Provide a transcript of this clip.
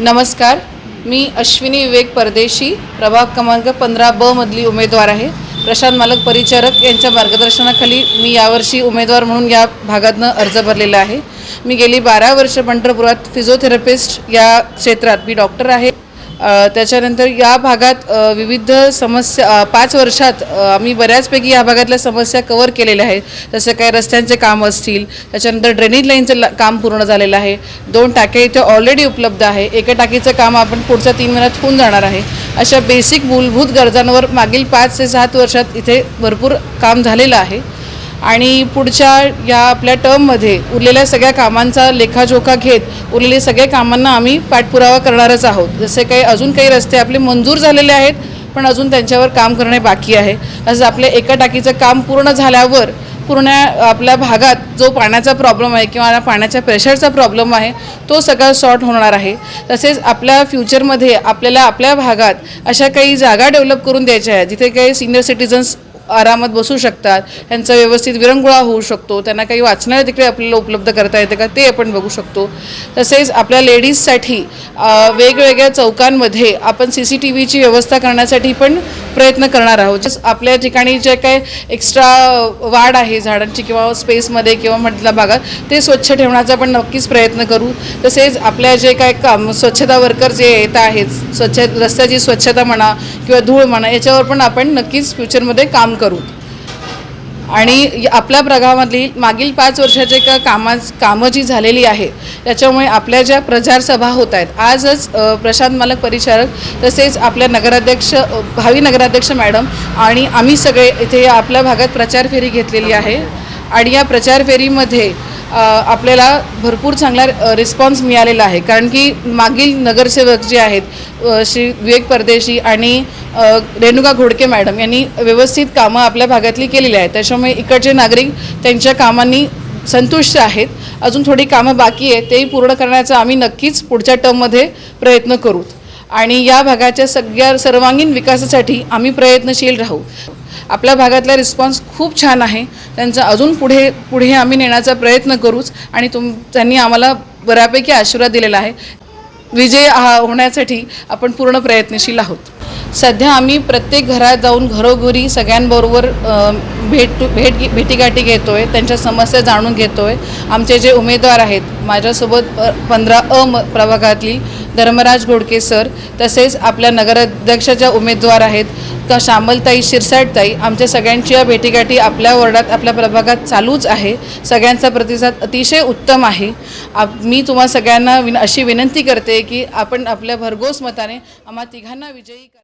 नमस्कार, मी अश्विनी विवेक परदेशी, प्रभाग क्रमांक 15 ब मधली उमेदवार आहे। प्रशांत मालक परिचारक यांच्या मार्गदर्शनाखाली मी यावर्षी उमेदवार म्हणून या भागातनं अर्ज भरलेला आहे। मी गेली 12 वर्ष पंढरपुरात फिजिओथेरपिस्ट या क्षेत्रात मी डॉक्टर आहे। त्याच्यानंतर या भागात विविध समस्या 5 वर्षात आम्ही बऱ्याचपैकी या भागातल्या समस्या कव्हर केलेल्या आहेत। जसे काही रस्त्यांचे काम असतील, त्याच्यानंतर ड्रेनेज लाईनचं काम पूर्ण झालेलं आहे। 2 टाक्या इथे ऑलरेडी उपलब्ध आहे। एका टाकीचं काम आपण पुढच्या 3 महिन्यात होऊन जाणार आहे। अशा बेसिक मूलभूत गरजांवर मागील 5 ते 7 वर्षात इथे भरपूर काम झालेलं आहे आणि पुढच्या या आपल्या टर्ममध्ये उरलेल्या सगळ्या कामांचा लेखाजोखा घेत उरलेल्या सगळ्या कामांना आम्ही पाठपुरावा करणारच आहोत। जसे काही अजून काही रस्ते आपले मंजूर झालेले आहेत पण अजून त्यांच्यावर काम करणे बाकी आहे। असं आपल्या एका टाकीचं काम पूर्ण झाल्यावर पूर्ण आपल्या भागात जो पाण्याचा प्रॉब्लेम आहे किंवा पाण्याच्या प्रेशरचा प्रॉब्लेम आहे तो सगळा सॉर्ट होणार आहे। तसेच आपल्या फ्युचरमध्ये आपल्याला आपल्या भागात अशा काही जागा डेव्हलप करून द्यायच्या आहेत जिथे काही सिनियर सिटीजन्स आरामात बसू शकतात, त्यांचा व्यवस्थित विरंगुळा होऊ शकतो, त्यांना काही वाचनालय तिकडे आपल्याला उपलब्ध करता येते का ते आपण बघू शकतो। तसेच आपल्या लेडीजसाठी वेगवेगळ्या चौकांमध्ये आपण CCTVची व्यवस्था करण्यासाठी पण प्रयत्न करणार आहोत। आपल्या ठिकाणी जे काही एक्स्ट्रा वाढ आहे झाडांची किंवा स्पेसमध्ये किंवा मधल्या भागात ते स्वच्छ ठेवण्याचा पण नक्कीच प्रयत्न करू। तसेच आपल्या जे काय काम स्वच्छता वर्कर जे येत आहेत, रस्त्याची स्वच्छता म्हणा किंवा धूळ म्हणा याच्यावर पण आपण नक्कीच फ्युचरमध्ये काम करू। आणि आपल्या प्रभागामधली मागील 5 वर्षाचे कामं जी झालेली आहे त्याच्यामुळे आपल्या ज्या प्रचार सभा होत आहेत, आजच प्रशांत मालक परिचारक तसेच आपल्या नगराध्यक्ष भावी नगराध्यक्ष मॅडम आणि आम्ही सगळे इथे आपल्या भागात प्रचार फेरी घेतलेली आहे आणि या प्रचार फेरीमध्ये आपल्याला भरपूर चांगला रिस्पॉन्स मिळालेला आहे। कारण की मागील नगरसेवक जे आहेत श्री विवेक परदेशी आणि रेणुका घोडके मॅडम यांनी व्यवस्थित कामं आपल्या भागातली केलेली आहेत। त्याच्यामुळे इकडचे नागरिक त्यांच्या कामांनी संतुष्ट आहेत। अजून थोडी कामं बाकी आहेत, तेही पूर्ण करण्याचा आम्ही नक्कीच पुढच्या टर्ममध्ये प्रयत्न करू आणि या भागाच्या सर्वांगीण विकासासाठी आम्ही प्रयत्नशील राहू। आपल्या भागातला रिस्पॉन्स खूप छान आहे, त्यांचा अजून पुढे आम्ही नेण्याचा प्रयत्न करूच आणि त्यांनी आम्हाला बऱ्यापैकी आशीर्वाद दिलेला आहे। विजय होण्यासाठी आपण पूर्ण प्रयत्नशील आहोत। सध्या आम्ही प्रत्येक घरात जाऊन घरोघरी सगळ्यांबरोबर भेटीगाठी घेतोय, त्यांच्या समस्या जाणून घेतोय। आमचे जे उमेदवार आहेत माझ्यासोबत 15 प्रभागातली धर्मराज घोडके सर, तसेच आपल्या नगराध्यक्षाच्या उमेदवार आहेत श्यामलताई शिरसाटताई, आमच्या सगळ्यांच्या भेटीगाठी आपल्या वॉर्डात आपल्या प्रभागात चालूच आहे। सगळ्यांचा प्रतिसाद अतिशय उत्तम आहे। मी तुम्हा सगळ्यांना अशी विनंती करते की आपण आपल्या भरघोस मताने आम्हा तिघांना विजयी